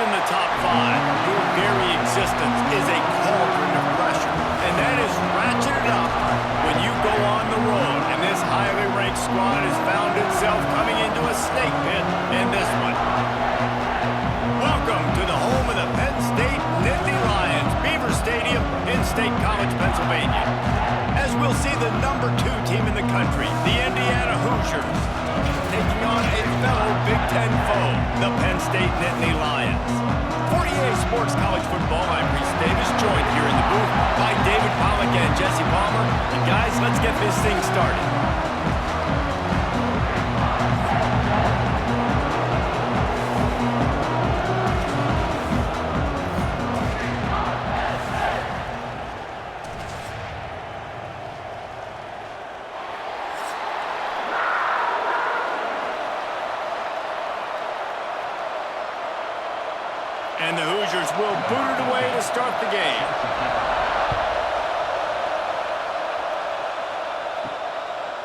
in the top five, your very existence is a cauldron of pressure. And that is ratcheted up when you go on the road. And this highly ranked squad has found itself coming into a snake pit in this one. Welcome to the home of the Penn State Nittany Lions, Beaver Stadium in State College, Pennsylvania. As we'll see the number 2 team in the country, the Indiana Hoosiers, taking on a fellow Big Ten foe, the Penn State Nittany Lions. 48 Sports College Football, I'm Reese Davis, joined here in the booth by David Pollack and Jesse Palmer. And guys, let's get this thing started. And the Hoosiers will boot it away to start the game.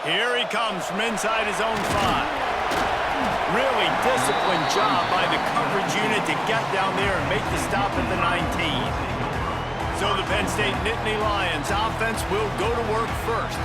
Here he comes from inside his own 5. Really disciplined job by the coverage unit to get down there and make the stop at the 19. So the Penn State Nittany Lions offense will go to work first.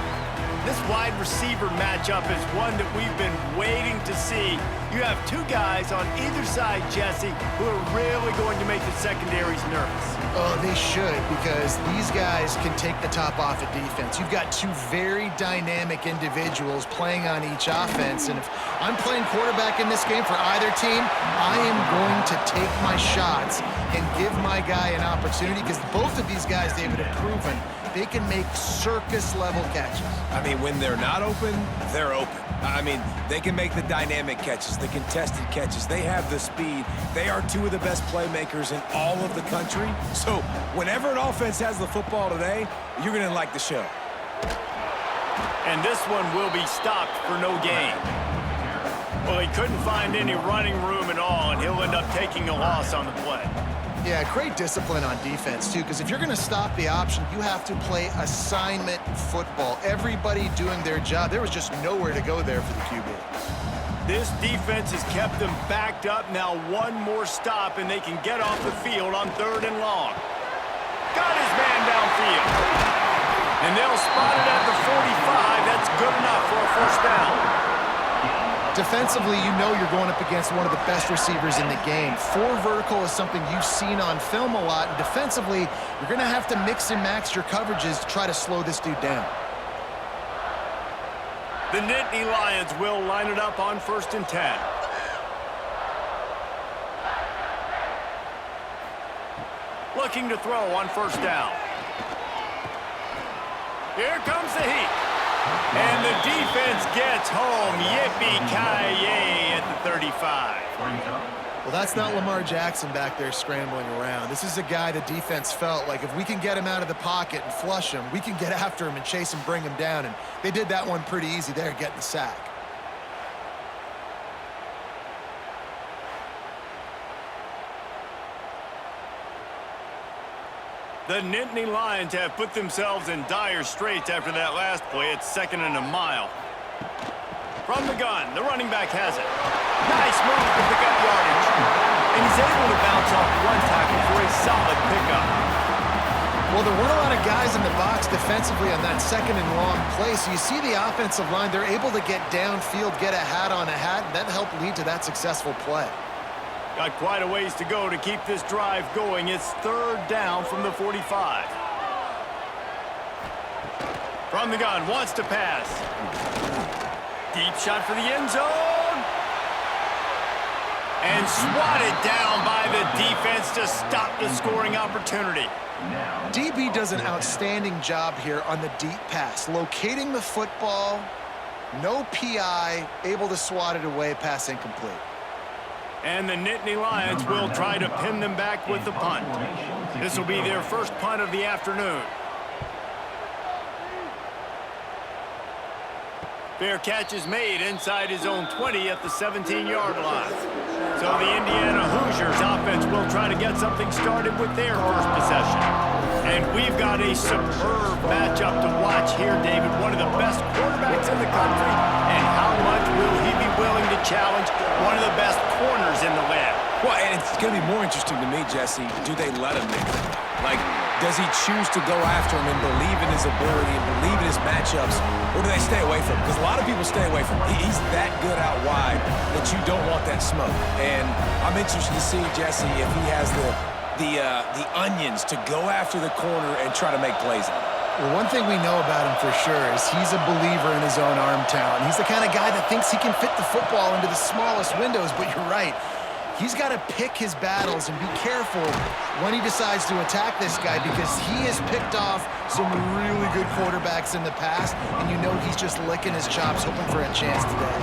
This wide receiver matchup is one that we've been waiting to see. You have 2 guys on either side, Jesse, who are really going to make the secondaries nervous. Oh, they should, because these guys can take the top off of defense. You've got 2 very dynamic individuals playing on each offense, and if I'm playing quarterback in this game for either team, I am going to take my shots and give my guy an opportunity, because both of these guys, David, have proven they can make circus-level catches. I mean, when they're not open, they're open. I mean, they can make the dynamic catches, the contested catches. They have the speed. They are 2 of the best playmakers in all of the country. So whenever an offense has the football today, you're going to like the show. And this one will be stopped for no gain. Well, he couldn't find any running room at all, and he'll end up taking a loss on the play. Yeah, great discipline on defense, too, because if you're going to stop the option, you have to play assignment football. Everybody doing their job. There was just nowhere to go there for the QB. This defense has kept them backed up. Now one more stop, and they can get off the field on 3rd and long. Got his man downfield. And they'll spot it at the 45. That's good enough for a first down. Defensively, you know you're going up against one of the best receivers in the game. 4 vertical is something you've seen on film a lot, and defensively, you're going to have to mix and match your coverages to try to slow this dude down. The Nittany Lions will line it up on 1st and 10. Looking to throw on 1st down. Here comes the heat. And the defense gets home. Yippee-ki-yay at the 35. Well, that's not Lamar Jackson back there scrambling around. This is a guy the defense felt like if we can get him out of the pocket and flush him, we can get after him and chase him, bring him down. And they did that one pretty easy there, getting the sack. The Nittany Lions have put themselves in dire straits after that last play. It's 2nd and a mile. From the gun, the running back has it. Nice move to pick up yardage. And he's able to bounce off 1 tackle for a solid pickup. Well, there weren't a lot of guys in the box defensively on that 2nd and long play. So you see the offensive line, they're able to get downfield, get a hat on a hat, and that helped lead to that successful play. Got quite a ways to go to keep this drive going. It's 3rd down from the 45. From the gun, wants to pass. Deep shot for the end zone. And swatted down by the defense to stop the scoring opportunity. DB does an outstanding job here on the deep pass. Locating the football, no PI, able to swat it away, pass incomplete. And the Nittany Lions will try to pin them back with the punt. This will be their first punt of the afternoon. Fair catch is made inside his own 20 at the 17-yard line. So the Indiana Hoosiers offense will try to get something started with their first possession. And we've got a superb matchup to watch here, David. One of the best quarterbacks in the country. And how much will he be willing to challenge one of the best corners in the land? Well, and it's going to be more interesting to me, Jesse, do they let him make it? Like, does he choose to go after him and believe in his ability and believe in his matchups, or do they stay away from him? Because a lot of people stay away from him. He's that good out wide that you don't want that smoke. And I'm interested to see, Jesse, if he has the onions to go after the corner and try to make plays on it. Well, one thing we know about him for sure is he's a believer in his own arm talent. He's the kind of guy that thinks he can fit the football into the smallest windows, but you're right. He's got to pick his battles and be careful when he decides to attack this guy, because he has picked off some really good quarterbacks in the past, and you know he's just licking his chops hoping for a chance today.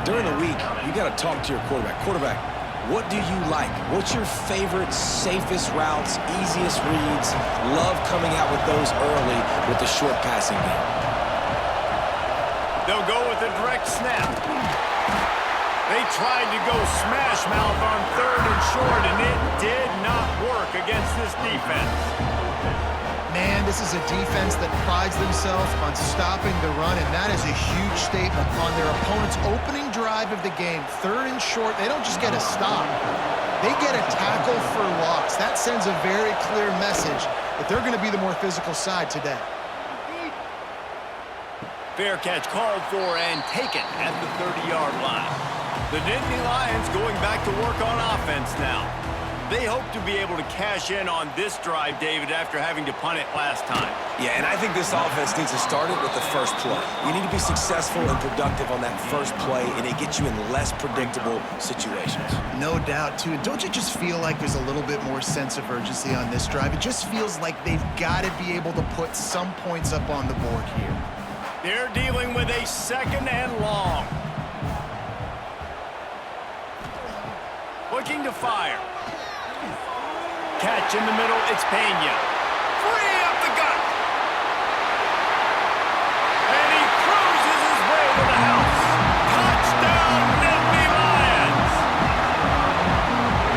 During the week, you got to talk to your quarterback. Quarterback, what do you like? What's your favorite, safest routes, easiest reads? Love coming out with those early with the short passing game. They'll go with a direct snap. They tried to go smash mouth on 3rd and short, and it did not work against this defense. Man, this is a defense that prides themselves on stopping the run, and that is a huge statement on their opponent's opening drive of the game. 3rd and short, they don't just get a stop. They get a tackle for loss. That sends a very clear message that they're going to be the more physical side today. Fair catch called for and taken at the 30-yard line. The Nittany Lions going back to work on offense now. They hope to be able to cash in on this drive, David, after having to punt it last time. Yeah, and I think this offense needs to start it with the first play. You need to be successful and productive on that first play, and it gets you in less predictable situations. No doubt, too. Don't you just feel like there's a little bit more sense of urgency on this drive? It just feels like they've got to be able to put some points up on the board here. They're dealing with a 2nd and long. Looking to fire. Catch in the middle, it's Penn. Free up the gut. And he cruises his way to the house. Touchdown, Nittany Lions.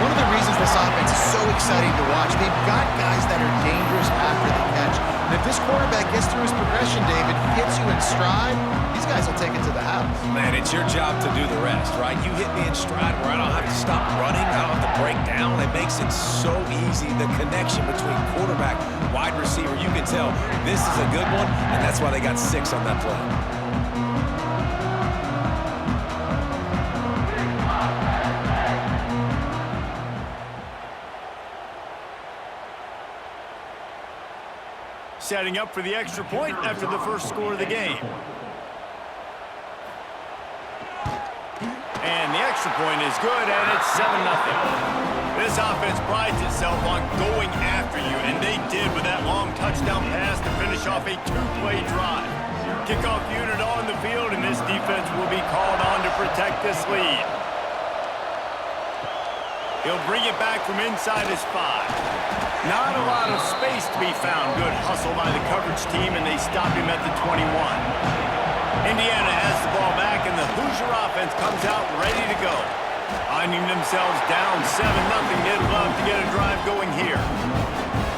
One of the reasons this offense is so exciting to watch, they've got guys that are dangerous after the catch. And if this quarterback gets through his progression, David, hits you in stride, these guys will take it to the house. Man, it's your job to do the rest, right? You hit me in stride where I don't have to stop running, I don't have to break down. It makes it so easy, the connection between quarterback, wide receiver. You can tell this is a good one, and that's why they got 6 on that play. Setting up for the extra point after the first score of the game. And the extra point is good, and it's 7-0. This offense prides itself on going after you, and they did with that long touchdown pass to finish off a 2-play drive. Kickoff unit on the field, and this defense will be called on to protect this lead. He'll bring it back from inside his 5. Not a lot of space to be found. Good hustle by the coverage team, and they stop him at the 21. Indiana has the ball back, and the Hoosier offense comes out ready to go. Finding themselves down 7-0, they'd love to get a drive going here.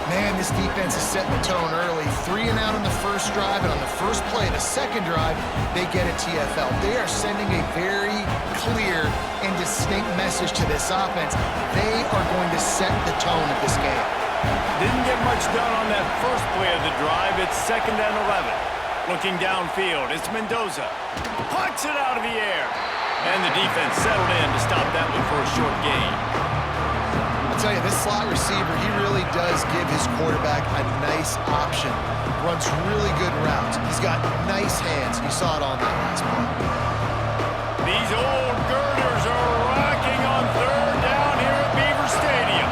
Man, this defense is setting the tone early. 3 and out on the first drive, and on the first play, the second drive, they get a TFL. They are sending a very clear and distinct message to this offense. They are going to set the tone of this game. Didn't get much done on that first play of the drive. It's 2nd and 11. Looking downfield, it's Mendoza. Pucks it out of the air. And the defense settled in to stop that one for a short gain. I'll tell you, this slot receiver, he really does give his quarterback a nice option. Runs really good routes. He's got nice hands. You saw it on that last play. These old girders are rocking on 3rd down here at Beaver Stadium.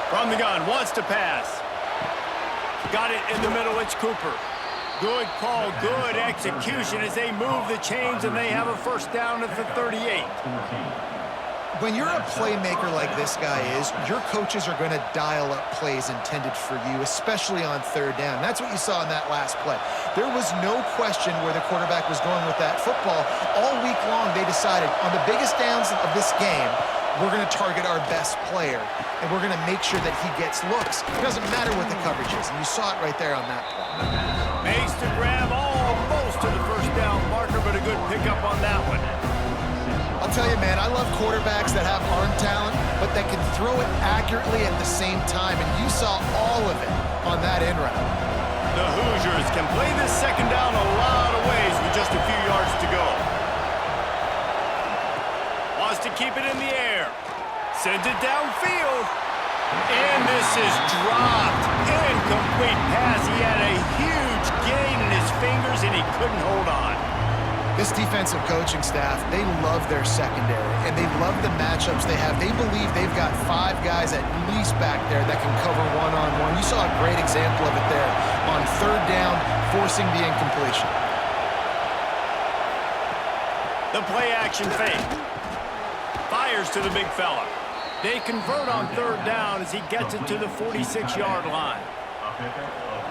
From the gun, wants to pass. Got it in the middle, it's Cooper. Good call, good execution as they move the chains, and they have a first down at the 38. When you're a playmaker like this guy is, your coaches are going to dial up plays intended for you, especially on 3rd down. That's what you saw in that last play. There was no question where the quarterback was going with that football. All week long, they decided on the biggest downs of this game, we're going to target our best player, and we're going to make sure that he gets looks. It doesn't matter what the coverage is, and you saw it right there on that play. Makes the grab almost to the first down marker, but a good pickup on that one. tell you, man, I love quarterbacks that have arm talent, but that can throw it accurately at the same time, and you saw all of it on that end route. The Hoosiers can play this second down a lot of ways with just a few yards to go. Wants to keep it in the air. Sends it downfield. And this is dropped. Incomplete pass. He had a huge gain in his fingers, and he couldn't hold on. This defensive coaching staff, they love their secondary, and they love the matchups they have. They believe they've got 5 guys at least back there that can cover one-on-one. You saw a great example of it there on third down, forcing the incompletion. The play-action fake. Fires to the big fella. They convert on third down as he gets it to the 46-yard line.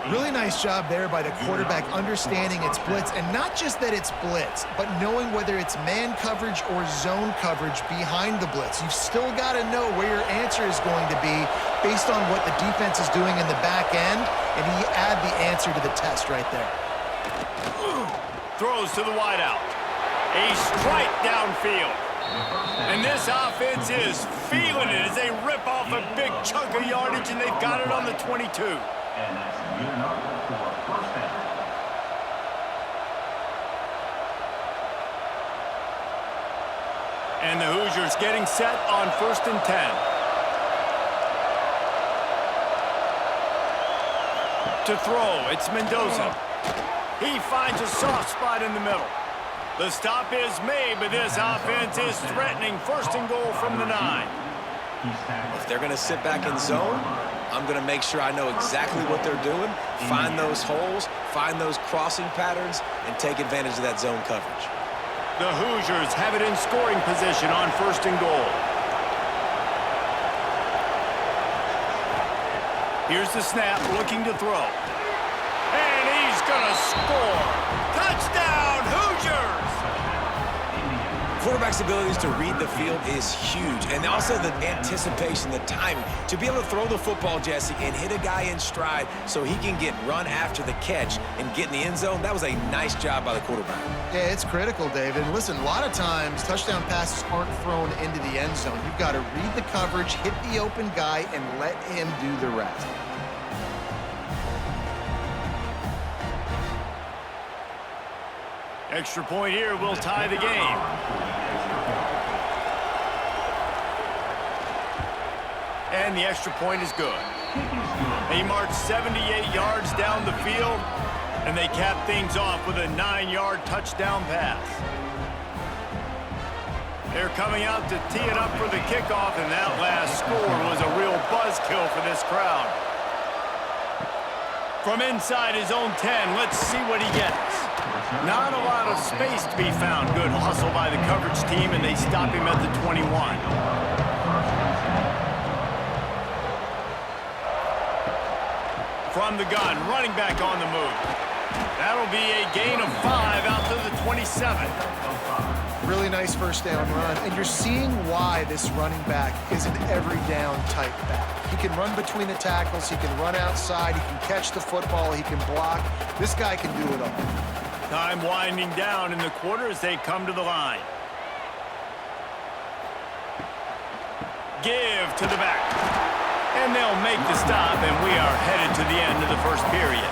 Really nice job there by the quarterback understanding it's blitz, and not just that it's blitz, but knowing whether it's man coverage or zone coverage behind the blitz. You've still got to know where your answer is going to be based on what the defense is doing in the back end, and he add the answer to the test right there. Throws to the wideout. A strike downfield. And this offense is feeling it as they rip off a big chunk of yardage, and they've got it on the 22. And the Hoosiers getting set on 1st and 10. To throw, it's Mendoza. He finds a soft spot in the middle. The stop is made, but this offense is threatening 1st and goal from the 9. If they're going to sit back in zone, I'm going to make sure I know exactly what they're doing, find those holes, find those crossing patterns, and take advantage of that zone coverage. The Hoosiers have it in scoring position on 1st and goal. Here's the snap, looking to throw. And he's going to score. Touchdown, Hoosiers! Quarterback's abilities to read the field is huge, and also the anticipation, the timing. To be able to throw the football, Jesse, and hit a guy in stride so he can get run after the catch and get in the end zone, that was a nice job by the quarterback. Yeah, it's critical, David. And listen, a lot of times touchdown passes aren't thrown into the end zone. You've got to read the coverage, hit the open guy, and let him do the rest. Extra point here will tie the game. And the extra point is good. They march 78 yards down the field, and they cap things off with a 9-yard touchdown pass. They're coming out to tee it up for the kickoff, and that last score was a real buzzkill for this crowd. From inside his own 10, let's see what he gets. Not a lot of space to be found. Good hustle by the coverage team, and they stop him at the 21. From the gun, running back on the move. That'll be a gain of 5 out to the 27. Really nice first down run, and you're seeing why this running back is an every down type back. He can run between the tackles, he can run outside, he can catch the football, he can block. This guy can do it all. Time winding down in the quarter as they come to the line. Give to the back. And they'll make the stop, and we are headed to the end of the first period.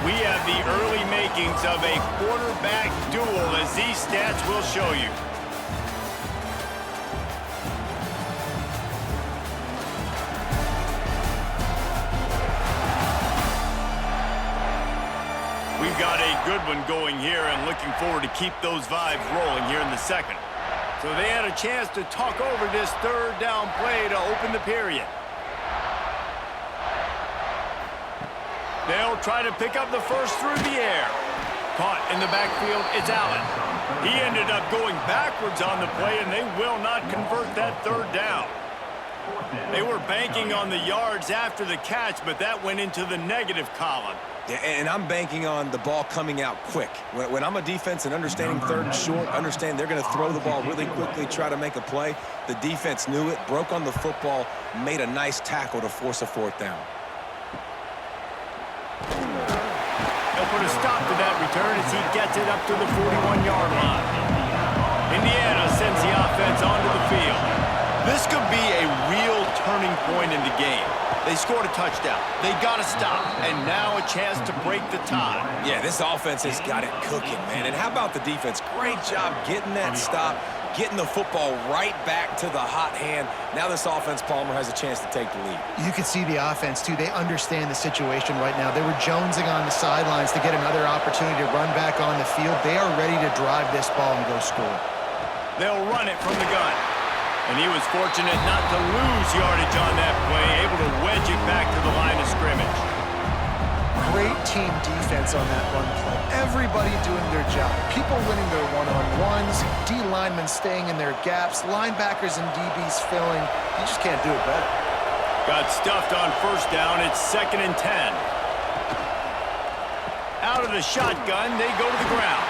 We have the early makings of a quarterback duel, as these stats will show you. We've got a good one going here, and looking forward to keep those vibes rolling here in the second. So they had a chance to talk over this third down play to open the period. They'll try to pick up the first through the air. Caught in the backfield, it's Allen. He ended up going backwards on the play, and they will not convert that third down. They were banking on the yards after the catch, but that went into the negative column. Yeah, and I'm banking on the ball coming out quick. When I'm a defense and understanding third and short, understand they're going to throw the ball really quickly, try to make a play. The defense knew it, broke on the football, made a nice tackle to force a fourth down. They'll put a stop to that return as he gets it up to the 41-yard line. Indiana sends the offense onto the field. This could be a real turning point in the game. They scored a touchdown. They got to stop, and now a chance to break the tie. Yeah, this offense has got it cooking, man. And how about the defense? Great job getting that stop, getting the football right back to the hot hand. Now this offense, Palmer, has a chance to take the lead. You can see the offense, too. They understand the situation right now. They were jonesing on the sidelines to get another opportunity to run back on the field. They are ready to drive this ball and go score. They'll run it from the gun. And he was fortunate not to lose yardage on that play, able to wedge it back to the line of scrimmage. Great team defense on that run play. Everybody doing their job. People winning their one-on-ones, D linemen staying in their gaps, linebackers and DBs filling. You just can't do it better. Got stuffed on first down. It's 2nd and 10. Out of the shotgun, they go to the ground.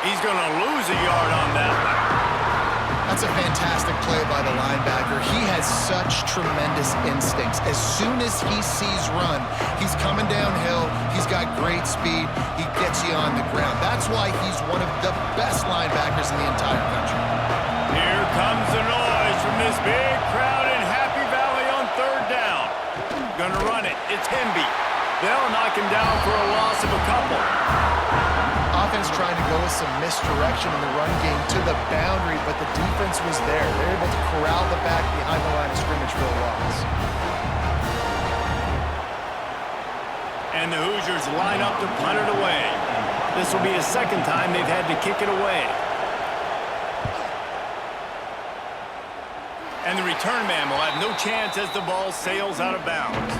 He's going to lose a yard on that one. That's a fantastic play by the linebacker. He has such tremendous instincts. As soon as he sees run, he's coming downhill. He's got great speed. He gets you on the ground. That's why he's one of the best linebackers in the entire country. Here comes the noise from this big crowd in Happy Valley on 3rd down. Gonna run it. It's Hemby. They'll knock him down for a loss of a couple. Offense trying to go with some misdirection in the run game to the boundary, but the defense was there. They're able to corral the back behind the line of scrimmage for a loss. And the Hoosiers line up to punt it away. This will be a second time they've had to kick it away. And the return man will have no chance as the ball sails out of bounds.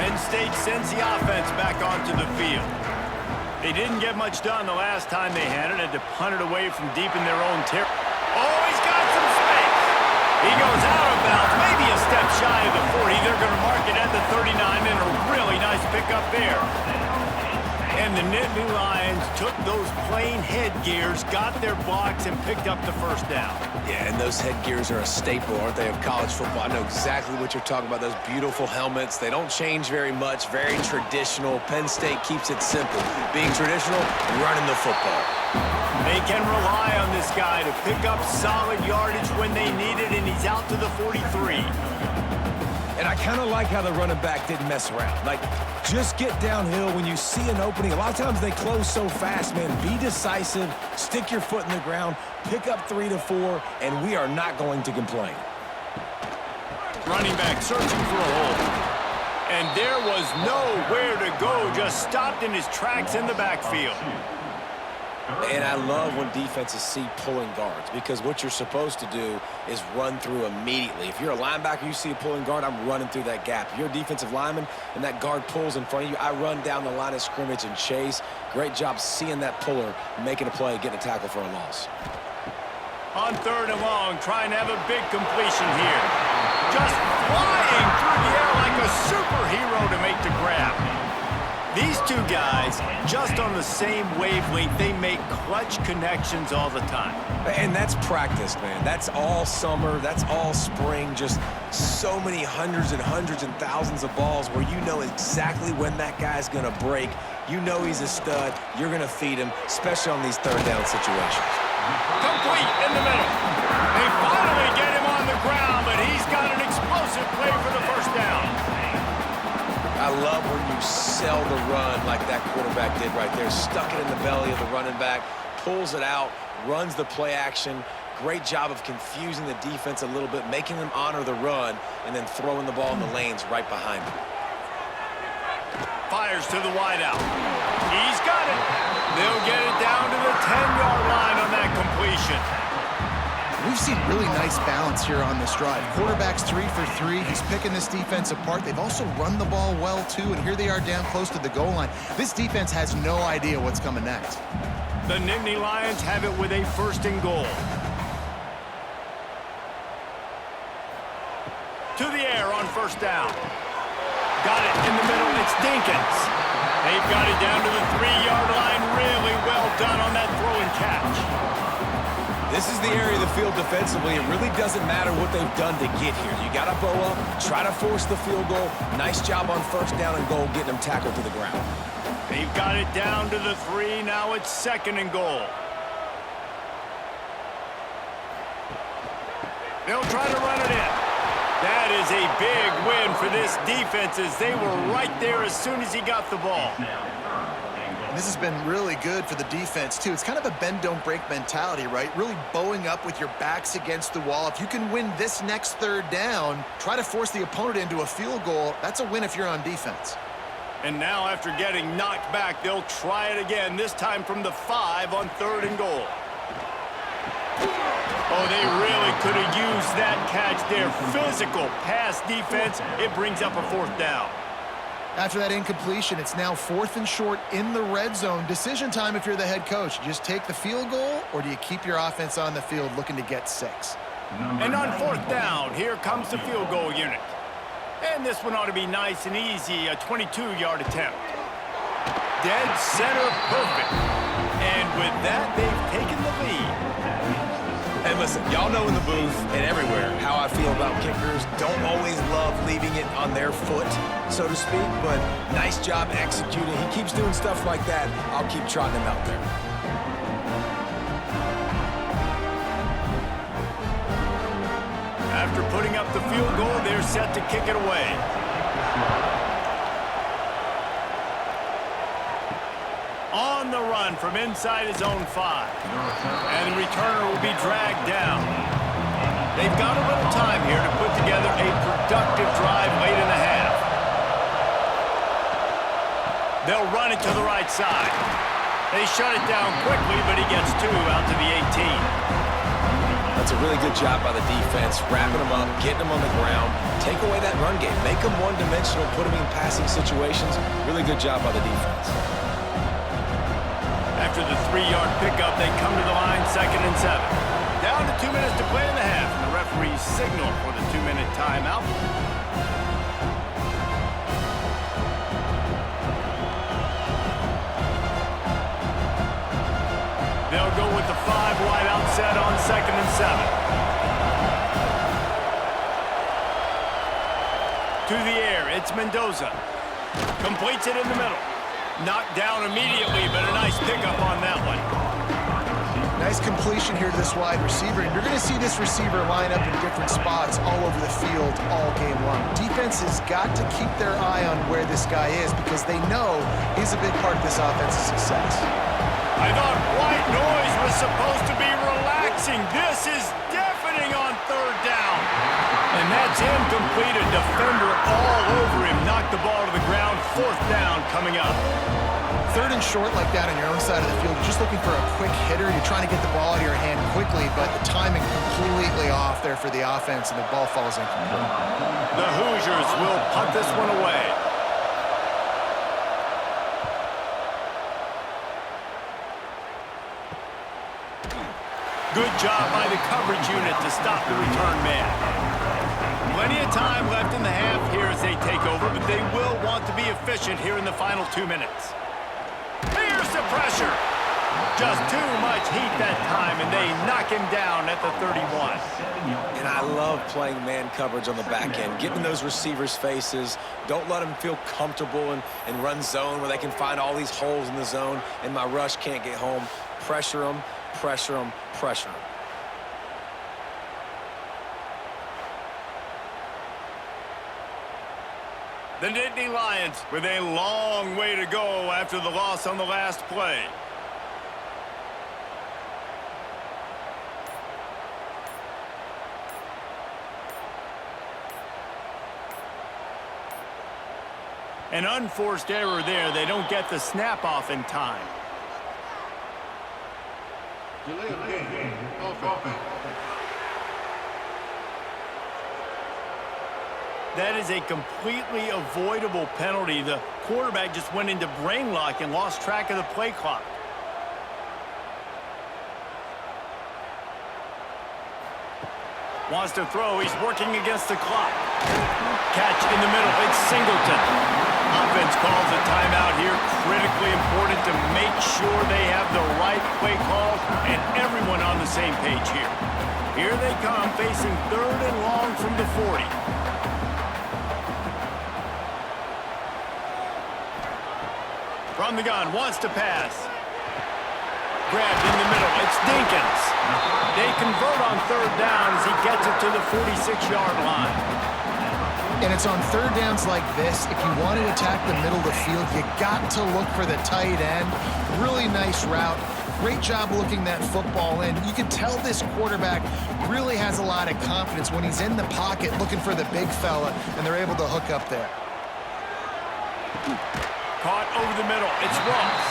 Penn State sends the offense back onto the field. They didn't get much done the last time they had it. Had to punt it away from deep in their own territory. Oh, he's got some space. He goes out of bounds, maybe a step shy of the 40. They're going to mark it at the 39, and a really nice pickup there. And the Nittany Lions took those plain headgears, got their blocks, and picked up the first down. Yeah, and those headgears are a staple, aren't they, of college football? I know exactly what you're talking about, those beautiful helmets. They don't change very much, very traditional. Penn State keeps it simple. Being traditional, running the football. They can rely on this guy to pick up solid yardage when they need it, and he's out to the 43. And I kind of like how the running back didn't mess around. Like, just get downhill when you see an opening. A lot of times they close so fast, man. Be decisive, stick your foot in the ground, pick up 3 to 4, and we are not going to complain. Running back searching for a hole. And there was nowhere to go, just stopped in his tracks in the backfield. And I love when defenses see pulling guards, because what you're supposed to do is run through immediately. If you're a linebacker, you see a pulling guard, I'm running through that gap. If you're a defensive lineman and that guard pulls in front of you, I run down the line of scrimmage and chase. Great job seeing that puller, making a play, getting a tackle for a loss. On 3rd and long, trying to have a big completion here. Just flying through the air like a superhero to make the grab. These two guys, just on the same wavelength, they make clutch connections all the time. And that's practice, man. That's all summer. That's all spring. Just so many hundreds and thousands of balls where you know exactly when that guy's going to break. You know he's a stud. You're going to feed him, especially on these 3rd down situations. Complete in the middle. They finally get him on the ground, but he's got an explosive play for the first down. I love when you sell the run like that quarterback did right there. Stuck it in the belly of the running back, pulls it out, runs the play action. Great job of confusing the defense a little bit, making them honor the run, and then throwing the ball in the lanes right behind him. Fires to the wideout. He's got it. They'll get it down to the 10-yard line on that completion. We've seen really nice balance here on this drive. Quarterback's 3 for 3. He's picking this defense apart. They've also run the ball well, too, and here they are down close to the goal line. This defense has no idea what's coming next. The Nittany Lions have it with a 1st and goal. To the air on 1st down. Got it in the middle. It's Dinkins. They've got it down to the 3-yard line. Really well done on that throw and catch. This is the area of the field defensively. It really doesn't matter what they've done to get here. You got to bow up, try to force the field goal. Nice job on 1st down and goal, getting them tackled to the ground. They've got it down to the 3. Now it's 2nd and goal. They'll try to run it in. That is a big win for this defense as they were right there as soon as he got the ball. This has been really good for the defense, too. It's kind of a bend-don't-break mentality, right? Really bowing up with your backs against the wall. If you can win this next 3rd down, try to force the opponent into a field goal. That's a win if you're on defense. And now after getting knocked back, they'll try it again, this time from the 5 on 3rd and goal. Oh, they really could have used that catch there. Physical pass defense. It brings up a 4th down. After that incompletion, it's now 4th and short in the red zone. Decision time if you're the head coach. You just take the field goal, or do you keep your offense on the field looking to get 6? And on 4th down, here comes the field goal unit. And this one ought to be nice and easy, a 22-yard attempt. Dead center perfect. And with that, they've taken the lead. And listen, y'all know in the booth and everywhere how I feel about kickers. Don't always love leaving it on their foot, so to speak, but nice job executing. He keeps doing stuff like that. I'll keep trotting him out there. After putting up the field goal, they're set to kick it away. On the run from inside his own 5. And the returner will be dragged down. They've got a little time here to put together a productive drive late in the half. They'll run it to the right side. They shut it down quickly, but he gets 2 out to the 18. That's a really good job by the defense, wrapping them up, getting them on the ground, take away that run game, make them one-dimensional, put them in passing situations. Really good job by the defense. After the 3-yard pickup, they come to the line, 2nd and 7. Down to 2 minutes to play in the half, and the referee signaled for the 2-minute timeout. They'll go with the 5 wide outset on 2nd and 7. To the air, it's Mendoza. Completes it in the middle. Knocked down immediately, but a nice pickup on that one. Nice completion here to this wide receiver, and you're going to see this receiver line up in different spots all over the field all game long. Defense has got to keep their eye on where this guy is because they know he's a big part of this offense's success. I thought white noise was supposed to be relaxing. This is deafening on 3rd down. And that's incomplete. A defender all over him. Knocked the ball to the ground. 4th down coming up. 3rd and short like that on your own side of the field. You're just looking for a quick hitter. You're trying to get the ball out of your hand quickly, but the timing completely off there for the offense, and the ball falls incomplete. The Hoosiers will punt this one away. Good job by the coverage unit to stop the return man. Plenty of time left in the half here as they take over, but they will want to be efficient here in the final 2 minutes. Here's the pressure. Just too much heat that time, and they knock him down at the 31. And I love playing man coverage on the back end, getting in those receivers' faces. Don't let them feel comfortable and run zone where they can find all these holes in the zone, and my rush can't get home. Pressure them, pressure them, pressure them. The Nittany Lions with a long way to go after the loss on the last play. An unforced error there. They don't get the snap off in time. Delay of game, offense. That is a completely avoidable penalty. The quarterback just went into brain lock and lost track of the play clock. Wants to throw. He's working against the clock. Catch in the middle. It's Singleton. Offense calls a timeout here. Critically important to make sure they have the right play call and everyone on the same page here. Here they come, facing 3rd and long from the 40. From the gun, wants to pass. Grabbed in the middle, it's Dinkins. They convert on third down as he gets it to the 46-yard line. And it's on third downs like this, if you want to attack the middle of the field, you got to look for the tight end. Really nice route. Great job looking that football in. You can tell this quarterback really has a lot of confidence when he's in the pocket looking for the big fella, and they're able to hook up there. Caught over the middle. It's Ross.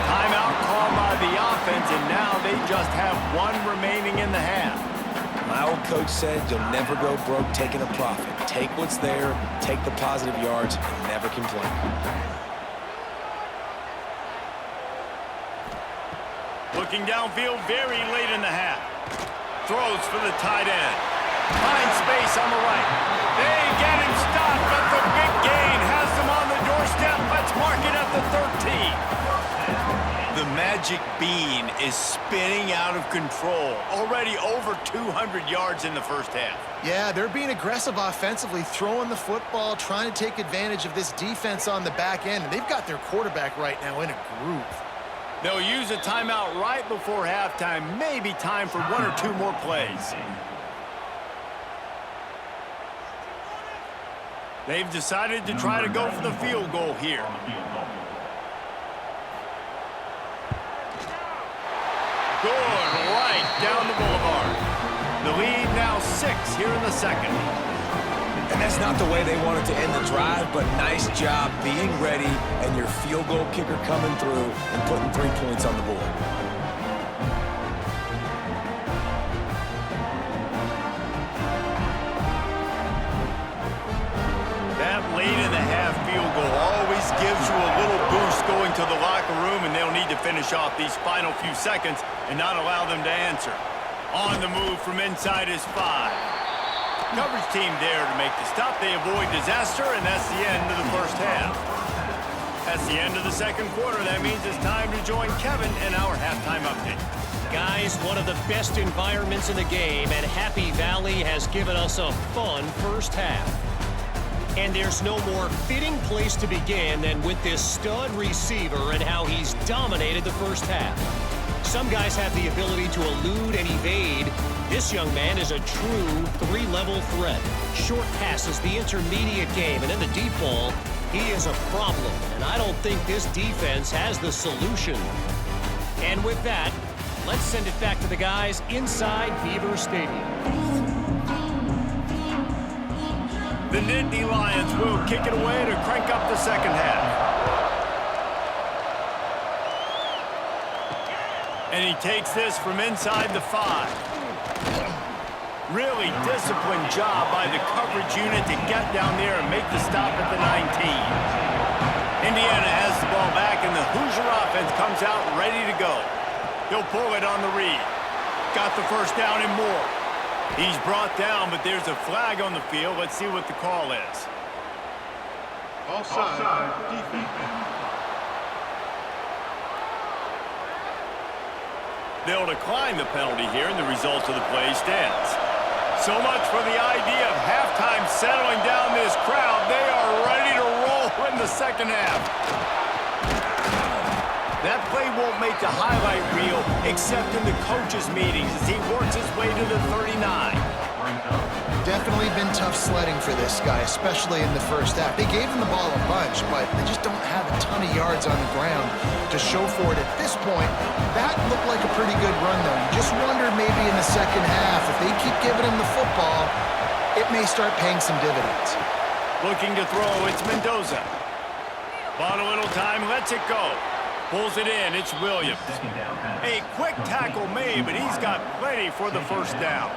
Timeout called by the offense, and now they just have one remaining in the half. My old coach said you'll never go broke taking a profit. Take what's there, take the positive yards, and never complain. Looking downfield very late in the half. Throws for the tight end. Finds space on the right. They get him stopped, but the big gain has them on the doorstep. Let's mark it at the 13. The magic bean is spinning out of control. Already over 200 yards in the first half. Yeah, they're being aggressive offensively, throwing the football, trying to take advantage of this defense on the back end. And they've got their quarterback right now in a groove. They'll use a timeout right before halftime. Maybe time for one or two more plays. They've decided to try to go for the field goal here. Good, right down the boulevard. The lead now 6 here in the second. And that's not the way they wanted to end the drive, but nice job being ready and your field goal kicker coming through and putting 3 points on the board. That late in the half field goal always gives you a little boost going to the locker room, and they'll need to finish off these final few seconds and not allow them to answer. On the move from inside is 5. Coverage team there to make the stop. They avoid disaster, and that's the end of the first half. That's the end of the second quarter. That means it's time to join Kevin in our halftime update. Guys, one of the best environments in the game, and Happy Valley has given us a fun first half. And there's no more fitting place to begin than with this stud receiver and how he's dominated the first half. Some guys have the ability to elude and evade. This young man is a true 3-level threat. Short passes, the intermediate game, and then the deep ball. He is a problem, and I don't think this defense has the solution. And with that, let's send it back to the guys inside Beaver Stadium. The Nittany Lions will kick it away to crank up the second half. And he takes this from inside the 5. Really disciplined job by the coverage unit to get down there and make the stop at the 19. Indiana has the ball back, and the Hoosier offense comes out ready to go. He'll pull it on the read. Got the first down and more. He's brought down, but there's a flag on the field. Let's see what the call is. Offside, defense. They'll decline the penalty here, and the result of the play stands. So much for the idea of halftime settling down this crowd. They are ready to roll in the second half. That play won't make the highlight reel except in the coaches' meetings as he works his way to the 39. Definitely been tough sledding for this guy, especially in the first half. They gave him the ball a bunch, but they just don't have a ton of yards on the ground to show for it at this point. That looked like a pretty good run, though. You just wonder maybe in the second half, if they keep giving him the football, it may start paying some dividends. Looking to throw, it's Mendoza. Bought a little time, lets it go. Pulls it in, it's Williams. A quick tackle made, but he's got plenty for the first down.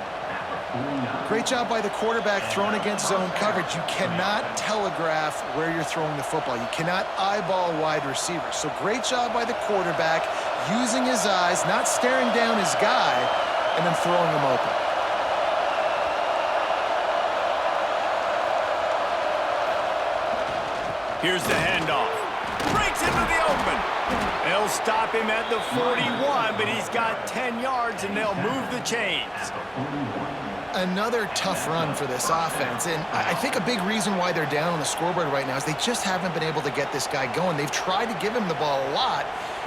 Great job by the quarterback thrown against zone coverage. You cannot telegraph where you're throwing the football. You cannot eyeball a wide receiver. So great job by the quarterback using his eyes, not staring down his guy, and then throwing him open. Here's the handoff. Breaks into the open. They'll stop him at the 41, but he's got 10 yards, and they'll move the chains. another tough run for this offense, and I think a big reason why they're down on the scoreboard right now is they just haven't been able to get this guy going. They've tried to give him the ball a lot.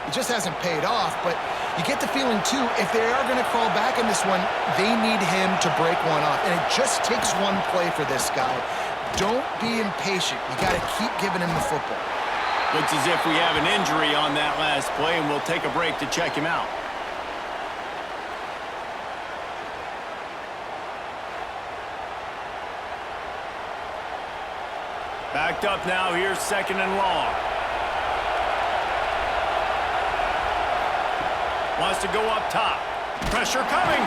It just hasn't paid off, but you get the feeling, too, if they are going to crawl back in this one, they need him to break one off, and it just takes one play for this guy. Don't be impatient. You got to keep giving him the football. Looks as if we have an injury on that last play, and we'll take a break to check him out. Backed up now. Here's 2nd and long. Wants to go up top. Pressure coming.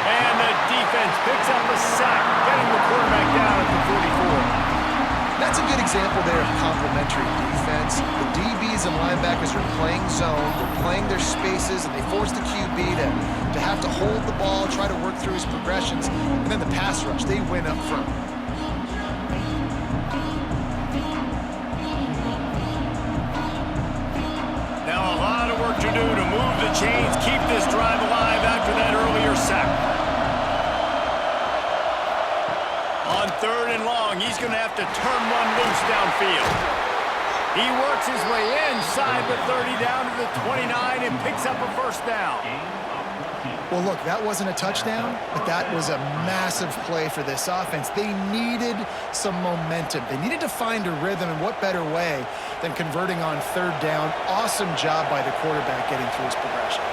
And the defense picks up a sack, getting the quarterback down at the 44. That's a good example there of complementary defense. The DBs and linebackers are playing zone, they're playing their spaces, and they force the QB to have to hold the ball, try to work through his progressions, and then the pass rush, they win up front. Now a lot of work to do to move the chains, keep this drive alive after that earlier sack. On 3rd and long, he's going to have to turn one loose downfield. He works his way inside the 30 down to the 29 and picks up a 1st down. Well, look, that wasn't a touchdown, but that was a massive play for this offense. They needed some momentum. They needed to find a rhythm, and what better way than converting on 3rd down. Awesome job by the quarterback getting through his progression.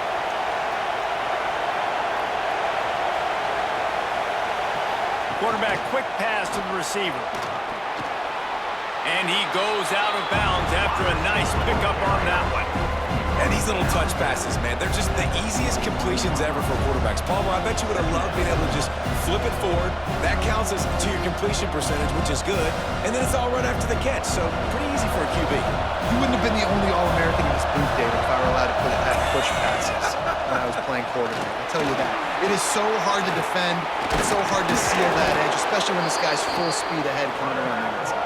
Quarterback quick pass to the receiver. And he goes out of bounds after a nice pickup on that one. And these little touch passes, man, they're just the easiest completions ever for quarterbacks. Palmer, I bet you would have loved being able to just flip it forward. That counts as to your completion percentage, which is good. And then it's all run after the catch, so pretty easy for a QB. You wouldn't have been the only All-American in this booth, David, if I were allowed to put that push passes when I was playing quarterback. I'll tell you that. It is so hard to defend. It's so hard to seal that edge, especially when this guy's full speed ahead coming around the outside.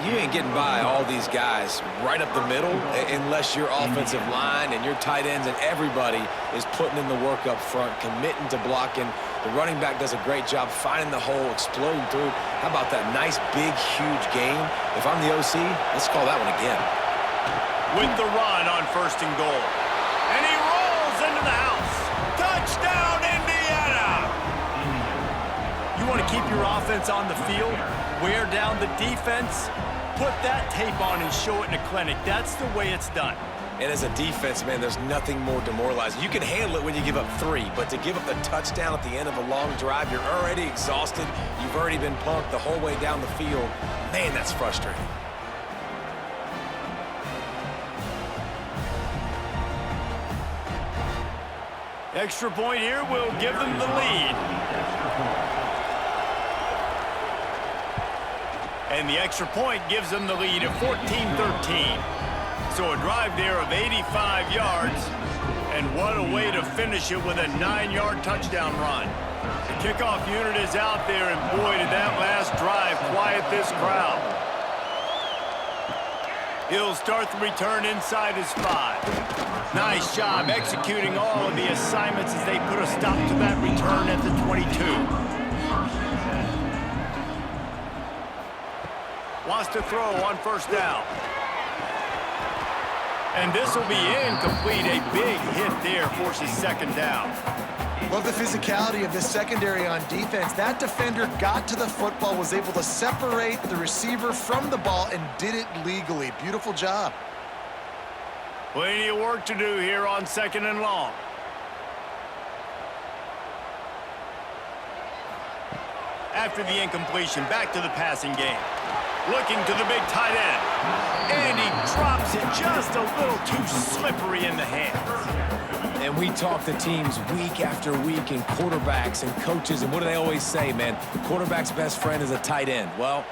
You ain't getting by all these guys right up the middle unless your offensive line and your tight ends and everybody is putting in the work up front, committing to blocking. The running back does a great job finding the hole, exploding through. How about that nice, big, huge game? If I'm the OC, let's call that one again. With the run on 1st and goal. And he rolls into the house. Touchdown, Indiana! You want to keep your offense on the field? Wear down the defense? Put that tape on and show it in a clinic. That's the way it's done. And as a defense, man, there's nothing more demoralizing. You can handle it when you give up 3, but to give up the touchdown at the end of a long drive, you're already exhausted. You've already been punked the whole way down the field. Man, that's frustrating. Extra point here will give them the lead. And the extra point gives them the lead at 14-13. So a drive there of 85 yards. And what a way to finish it with a 9-yard touchdown run. The kickoff unit is out there, and boy, did that last drive quiet this crowd. He'll start the return inside his 5. Nice job executing all of the assignments as they put a stop to that return at the 22. Wants to throw on 1st down. And this will be incomplete. A big hit there forces 2nd down. Love the physicality of this secondary on defense. That defender got to the football, was able to separate the receiver from the ball, and did it legally. Beautiful job. Plenty of work to do here on 2nd and long. After the incompletion, back to the passing game. Looking to the big tight end. And he drops it just a little too slippery in the hands. And we talk to teams week after week and quarterbacks and coaches, and what do they always say, man? Quarterback's best friend is a tight end. Well,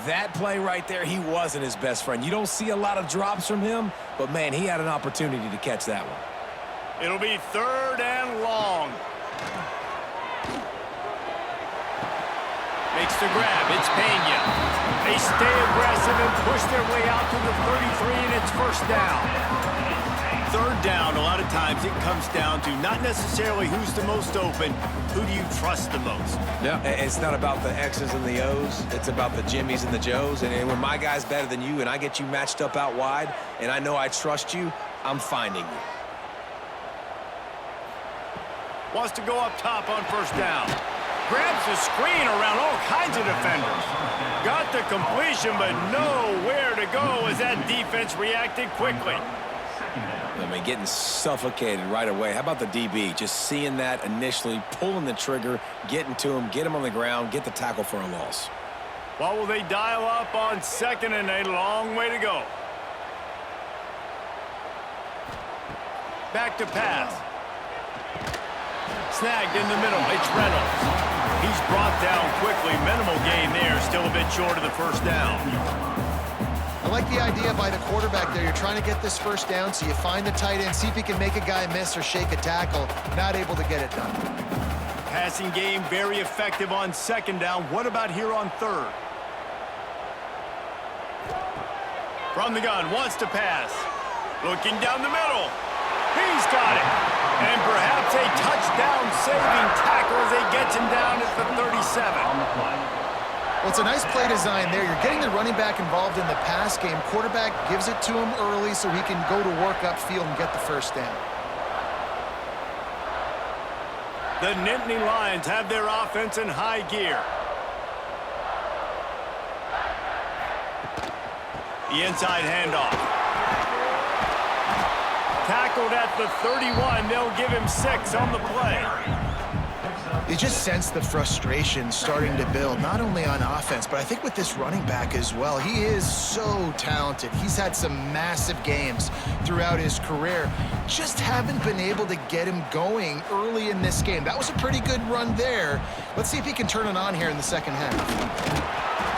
that play right there, he wasn't his best friend. You don't see a lot of drops from him, but, man, he had an opportunity to catch that one. It'll be 3rd and long. Makes the grab. It's Pena. They stay aggressive and push their way out to the 33, and it's 1st down. third down, a lot of times it comes down to not necessarily who's the most open, who do you trust the most? Yeah, it's not about the X's and the O's. It's about the Jimmys and the Joes. And when my guy's better than you and I get you matched up out wide and I know I trust you, I'm finding you. Wants to go up top on first down. Grabs the screen around all kinds of defenders. Got the completion, but nowhere to go as that defense reacted quickly. I mean, getting suffocated right away. How about the DB? Just seeing that initially, pulling the trigger, getting to him, get him on the ground, get the tackle for a loss. What will they dial up on second and a long way to go? Back to pass. Snagged in the middle. It's Reynolds. He's brought down quickly. Minimal gain there. Still a bit short of the first down. I like the idea by the quarterback there. You're trying to get this first down, so you find the tight end, see if he can make a guy miss or shake a tackle. Not able to get it done. Passing game very effective on second down. What about here on third? From the gun, wants to pass. Looking down the middle. He's got it. And perhaps a touchdown-saving tackle as he gets him down at the 37. Well, it's a nice play design there. You're getting the running back involved in the pass game. Quarterback gives it to him early so he can go to work upfield and get the first down. The Nittany Lions have their offense in high gear. The inside handoff. Tackled at the 31. They'll give him 6 on the play. You just sense the frustration starting to build, not only on offense, but I think with this running back as well. He is so talented. He's had some massive games throughout his career. Just haven't been able to get him going early in this game. That was a pretty good run there. Let's see if he can turn it on here in the second half.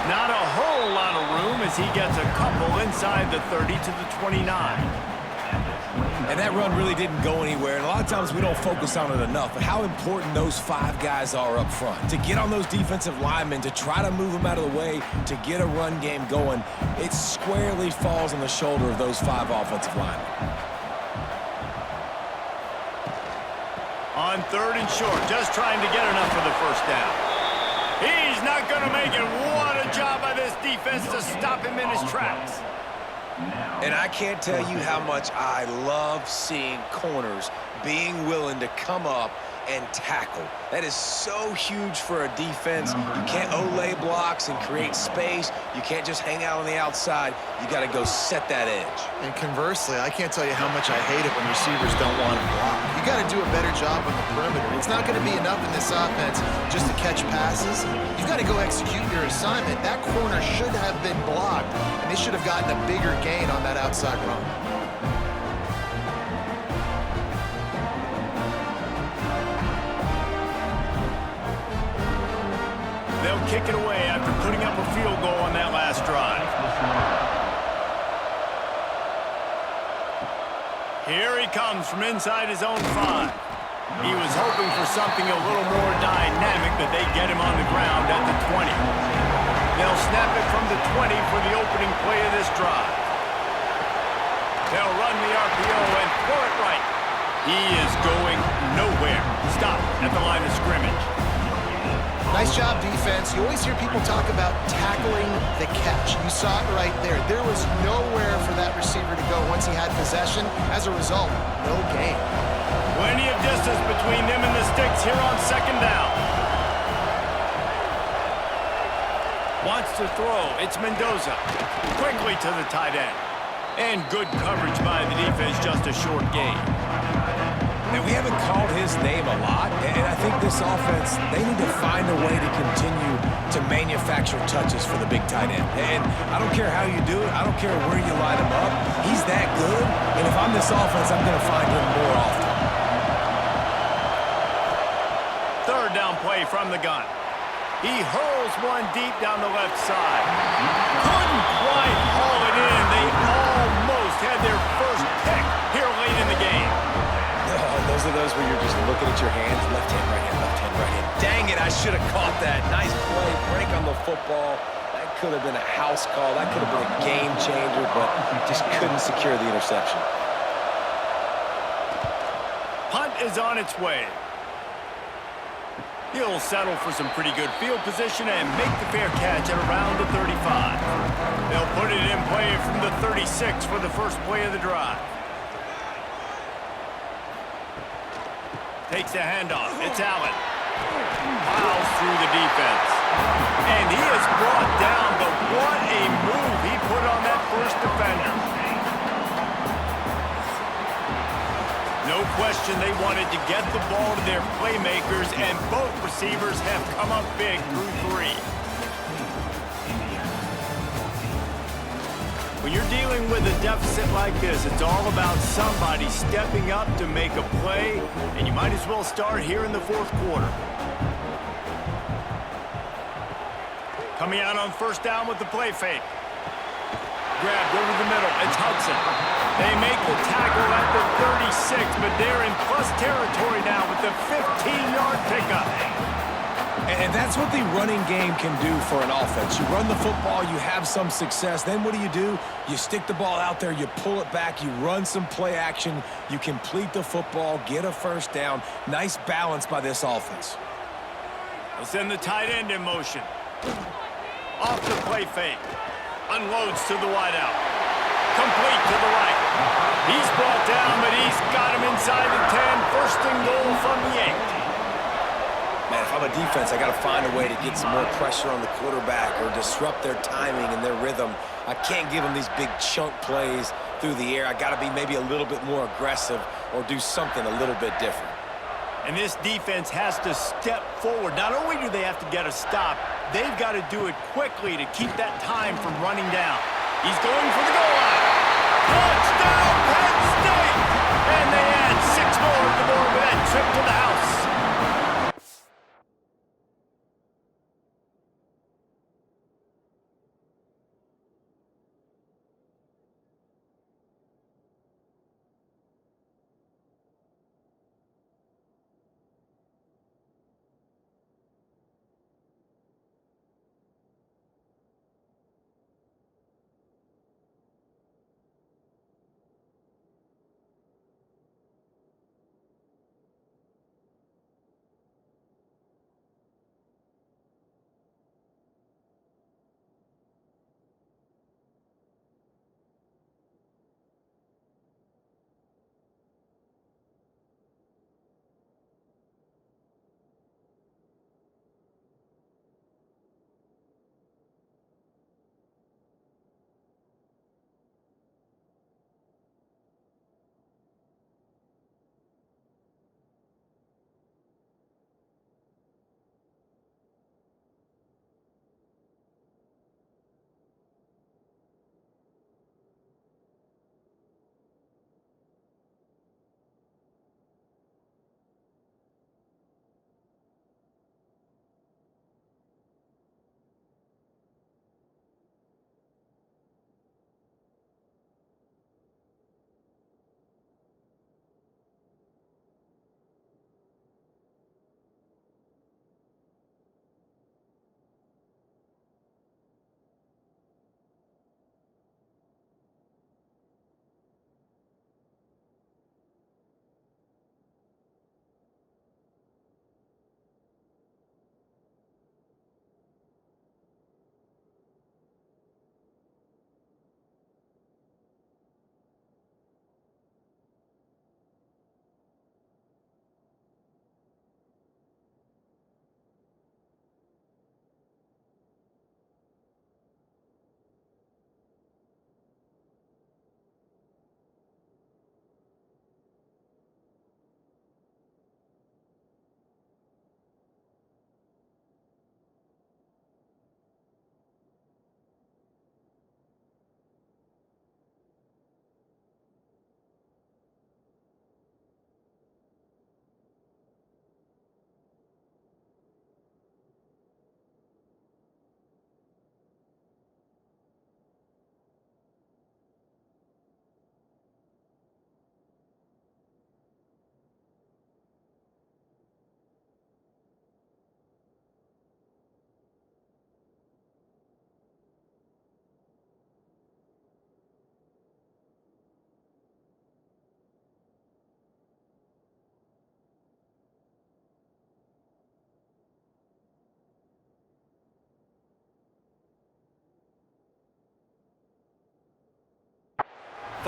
Not a whole lot of room as he gets a couple inside the 30 to the 29. And that run really didn't go anywhere. And a lot of times we don't focus on it enough. But how important those 5 guys are up front. To get on those defensive linemen, to try to move them out of the way, to get a run game going, it squarely falls on the shoulder of those 5 offensive linemen. On third and short, just trying to get enough for the first down. He's not going to make it. What a job by this defense to stop him in his tracks. And I can't tell you how much I love seeing corners being willing to come up and tackle. That is so huge for a defense. You can't olay blocks and create space. You can't just hang out on the outside. You got to go set that edge. And conversely, I can't tell you how much I hate it when receivers don't want to block. You got to do a better job on the perimeter. It's not going to be enough in this offense just to catch passes. You've got to go execute your assignment. That corner should have been blocked, and they should have gotten a bigger gain on that outside run. They'll kick it away after putting up a field goal on that last drive. Here he comes from inside his own 5. He was hoping for something a little more dynamic, but they get him on the ground at the 20. They'll snap it from the 20 for the opening play of this drive. They'll run the RPO and throw it right. He is going nowhere. Stop at the line of scrimmage. Nice job, defense. You always hear people talk about tackling the catch. You saw it right there. There was nowhere for that receiver to go once he had possession. As a result, no gain. Plenty of distance between them and the sticks here on second down. Wants to throw. It's Mendoza. Quickly to the tight end. And good coverage by the defense, just a short gain. And we haven't called his name a lot, and I think this offense, they need to find a way to continue to manufacture touches for the big tight end. And I don't care how you do it. I don't care where you line him up. He's that good, and if I'm this offense, I'm going to find him more often. Third down play from the gun. He hurls one deep down the left side. Couldn't quite haul it in. They almost had their first pick here late in the game. Those are those where you're just looking at your hands, left hand, right hand, left hand, right hand. Dang it, I should have caught that. Nice play, break on the football. That could have been a house call. That could have been a game changer, but just couldn't secure the interception. is on its way. He'll settle for some pretty good field position and make the fair catch at around the 35. They'll put it in play from the 36 for the first play of the drive. Takes the handoff. It's Allen. Piles through the defense. And he is brought down, but what a move he put on that first defender. No question they wanted to get the ball to their playmakers, and both receivers have come up big through 3. When you're dealing with a deficit like this, it's all about somebody stepping up to make a play, and you might as well start here in the fourth quarter. Coming out on first down with the play fake. Grabbed over the middle. It's Hudson. They make the tackle at the 36, but they're in plus territory now with the 15-yard pickup. And that's what the running game can do for an offense. You run the football, you have some success. Then what do? You stick the ball out there, you pull it back, you run some play action, you complete the football, get a first down. Nice balance by this offense. They'll send the tight end in motion. Off the play fake. Unloads to the wideout. Complete to the right. He's brought down, but he's got him inside the 10. First and goal from the 8. Man, if I'm a defense, I got to find a way to get some more pressure on the quarterback or disrupt their timing and their rhythm. I can't give them these big chunk plays through the air. I got to be maybe a little bit more aggressive or do something a little bit different. And this defense has to step forward. Not only do they have to get a stop, they've got to do it quickly to keep that time from running down. He's going for the goal line. Touchdown, Penn State! And they add 6 more to the board with that trip to the house.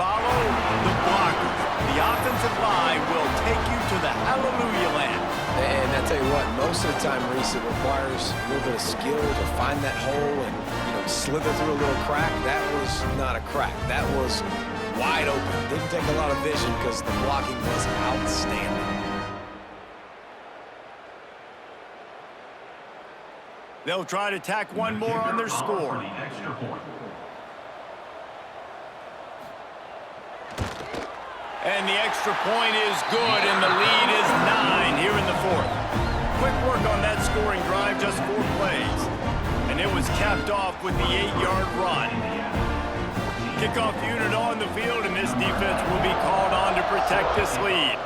follow the blockers. The offensive line will take you to the hallelujah land. And I tell you what, most of the time, Reese, it requires a little bit of skill to find that hole and, slither through a little crack. That was not a crack. That was wide open. Didn't take a lot of vision because the blocking was outstanding. They'll try to tack one more on their score. And the extra point is good, and the lead is 9 here in the fourth. Quick work on that scoring drive, just 4 plays. And it was capped off with the 8-yard run. Kickoff unit on the field, and this defense will be called on to protect this lead.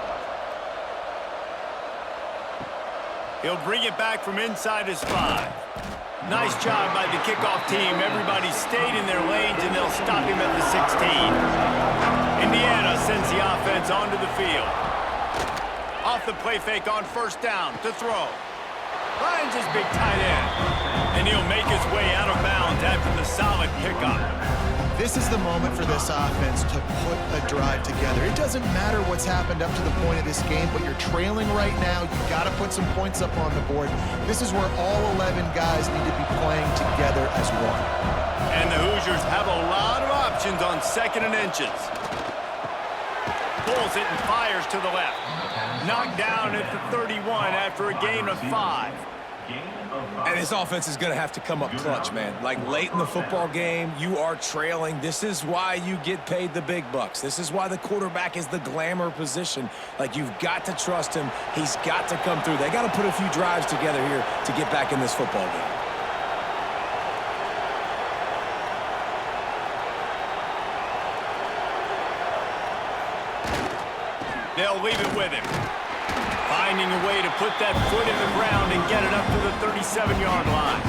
He'll bring it back from inside his 5. Nice job by the kickoff team. Everybody stayed in their lanes, and they'll stop him at the 16. Indiana sends the offense onto the field. Off the play fake on first down to throw. Finds his big tight end. And he'll make his way out of bounds after the solid pickup. This is the moment for this offense to put a drive together. It doesn't matter what's happened up to the point of this game, but you're trailing right now. You've got to put some points up on the board. This is where all 11 guys need to be playing together as one. And the Hoosiers have a lot of options on 2nd and inches. Pulls it and fires to the left. Knocked down at the 31 after a gain of 5. And this offense is going to have to come up clutch, man. Like late in the football game, you are trailing. This is why you get paid the big bucks. This is why the quarterback is the glamour position. Like, you've got to trust him. He's got to come through. They got to put a few drives together here to get back in this football game. They'll leave it with him. Finding a way to put that foot in the ground and get it up to the 37-yard line.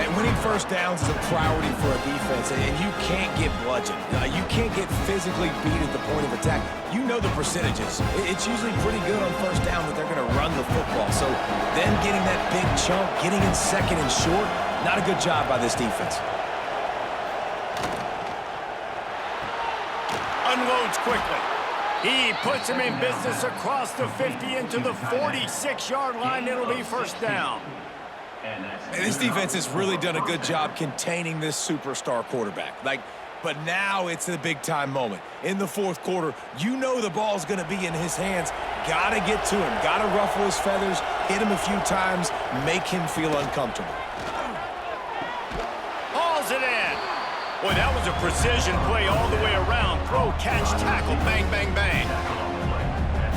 And winning first downs is a priority for a defense, and you can't get bludgeoned. You can't get physically beat at the point of attack. You know the percentages. It's usually pretty good on first down that they're going to run the football. So them getting that big chunk, getting in 2nd and short, not a good job by this defense. Unloads quickly. He puts him in business across the 50 into the 46-yard line. It'll be first down. And this defense has really done a good job containing this superstar quarterback. But now it's a big-time moment. In the fourth quarter, you know the ball's going to be in his hands. Got to get to him. Got to ruffle his feathers, hit him a few times, make him feel uncomfortable. Hauls it in. Boy, that was a precision play all the way around. Throw, catch, tackle, bang, bang, bang.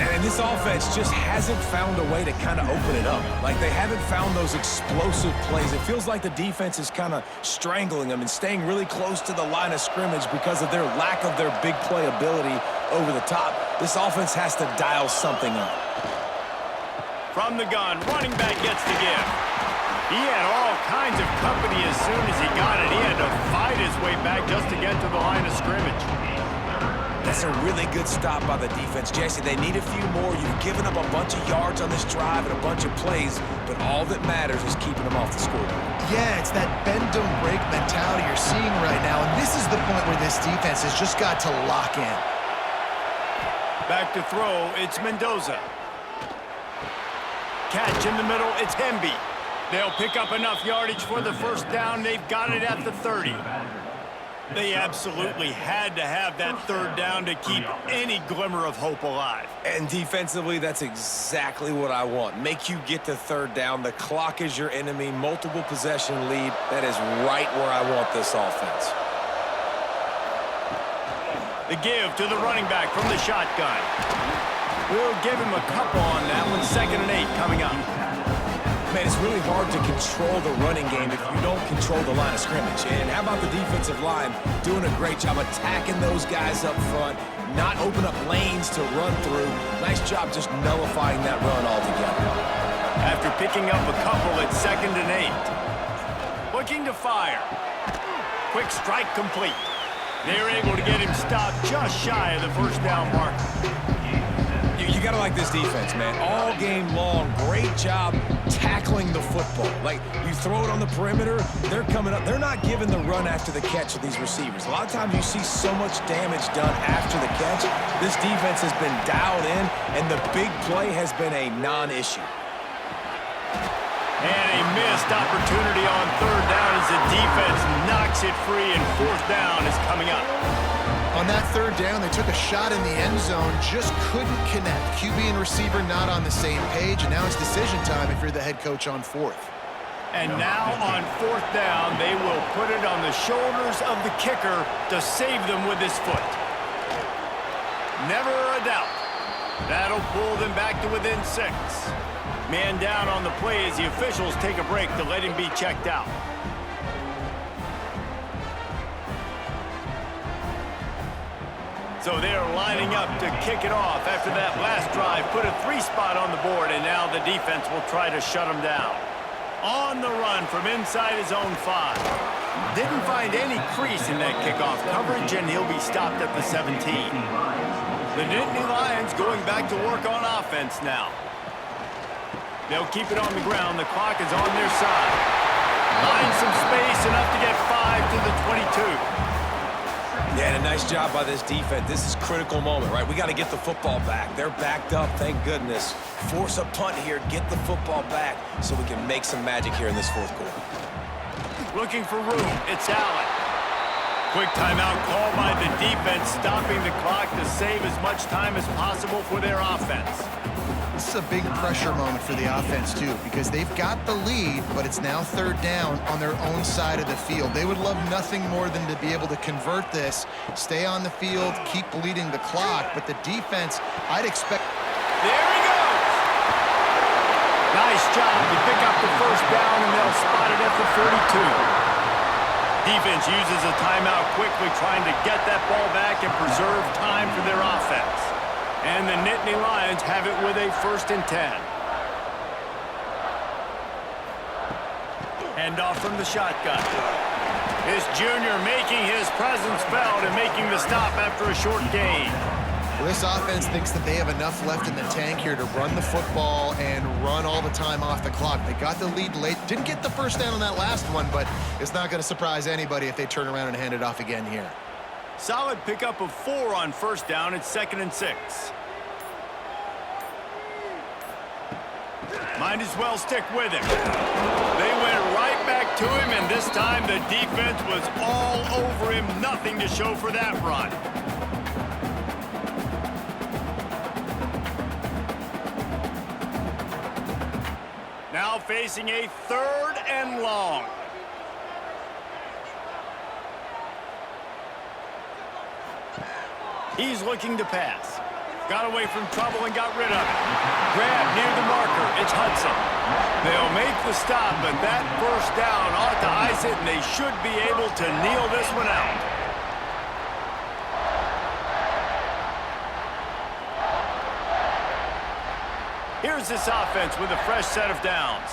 And this offense just hasn't found a way to kind of open it up. Like, they haven't found those explosive plays. It feels like the defense is kind of strangling them and staying really close to the line of scrimmage because of their lack of their big play ability over the top. This offense has to dial something up. From the gun, running back gets the give. He had all kinds of company as soon as he got it. He had to fight his way back just to get to the line of scrimmage. That's a really good stop by the defense, Jesse. They need a few more. You've given up a bunch of yards on this drive and a bunch of plays, but all that matters is keeping them off the scoreboard. Yeah, it's that bend, don't break mentality you're seeing right now, and this is the point where this defense has just got to lock in. Back to throw, it's Mendoza. Catch in the middle, it's Hemby. They'll pick up enough yardage for the first down. They've got it at the 30. They absolutely had to have that third down to keep any glimmer of hope alive. And defensively, that's exactly what I want. Make you get to third down. The clock is your enemy. Multiple possession lead. That is right where I want this offense. The give to the running back from the shotgun. We'll give him a couple on that one. 2nd and 8 coming up. Man, it's really hard to control the running game if you don't control the line of scrimmage. And how about the defensive line doing a great job attacking those guys up front, not open up lanes to run through. Nice job just nullifying that run altogether. After picking up a couple at 2nd and 8. Looking to fire. Quick strike complete. They're able to get him stopped just shy of the first down mark. You got to like this defense, man. All game long, great job tackling the football. Like, you throw it on the perimeter, they're coming up. They're not giving the run after the catch of these receivers. A lot of times you see so much damage done after the catch. This defense has been dialed in, and the big play has been a non-issue. And a missed opportunity on third down as the defense knocks it free, and fourth down is coming up. On that third down, they took a shot in the end zone, just couldn't connect. QB and receiver not on the same page, and now it's decision time if you're the head coach on fourth. And now on fourth down, they will put it on the shoulders of the kicker to save them with his foot. Never a doubt. That'll pull them back to within 6. Man down on the play as the officials take a break to let him be checked out. So they're lining up to kick it off after that last drive. Put a 3 spot on the board, and now the defense will try to shut him down. On the run from inside his own 5. Didn't find any crease in that kickoff coverage, and he'll be stopped at the 17. The Nittany Lions going back to work on offense now. They'll keep it on the ground. The clock is on their side. Find some space, enough to get 5 to the 22. Yeah, and a nice job by this defense. This is a critical moment, right? We got to get the football back. They're backed up, thank goodness. Force a punt here, get the football back so we can make some magic here in this fourth quarter. Looking for room, it's Allen. Quick timeout call by the defense, stopping the clock to save as much time as possible for their offense. This is a big pressure moment for the offense, too, because they've got the lead, but it's now third down on their own side of the field. They would love nothing more than to be able to convert this, stay on the field, keep bleeding the clock, but the defense, I'd expect... There he goes! Nice job to pick up the first down, and they'll spot it at the 32. Defense uses a timeout quickly, trying to get that ball back and preserve time for their offense. And the Nittany Lions have it with a 1st and 10. Handoff from the shotgun. This junior making his presence felt and making the stop after a short gain. Well, this offense thinks that they have enough left in the tank here to run the football and run all the time off the clock. They got the lead late. Didn't get the first down on that last one, but it's not going to surprise anybody if they turn around and hand it off again here. Solid pickup of 4 on first down. It's 2nd and 6. Might as well stick with him. They went right back to him, and this time the defense was all over him. Nothing to show for that run. Now facing a 3rd and long. He's looking to pass. Got away from trouble and got rid of it. Grab near the marker. It's Hudson. They'll make the stop, but that first down ought to ice it, and they should be able to kneel this one out. Here's this offense with a fresh set of downs.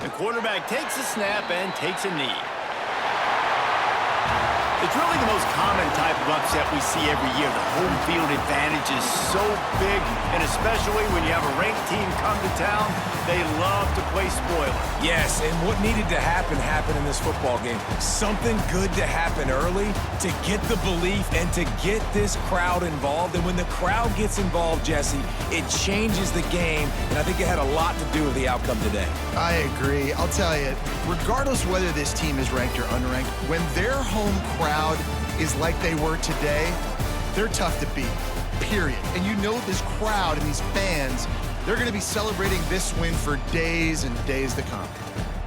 The quarterback takes a snap and takes a knee. It's really the most common type of upset we see every year. The home field advantage is so big, and especially when you have a ranked team come to town, they love to play spoiler. Yes, and what needed to happen happened in this football game. Something good to happen early to get the belief and to get this crowd involved. And when the crowd gets involved, Jesse, it changes the game, and I think it had a lot to do with the outcome today. I agree. I'll tell you, regardless whether this team is ranked or unranked, when their home crowd is like they were today, they're tough to beat, period. And you know this crowd and these fans, they're going to be celebrating this win for days and days to come.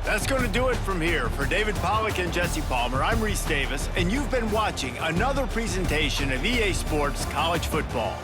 That's going to do it from here. For David Pollack and Jesse Palmer, I'm Reese Davis, and you've been watching another presentation of EA Sports College Football.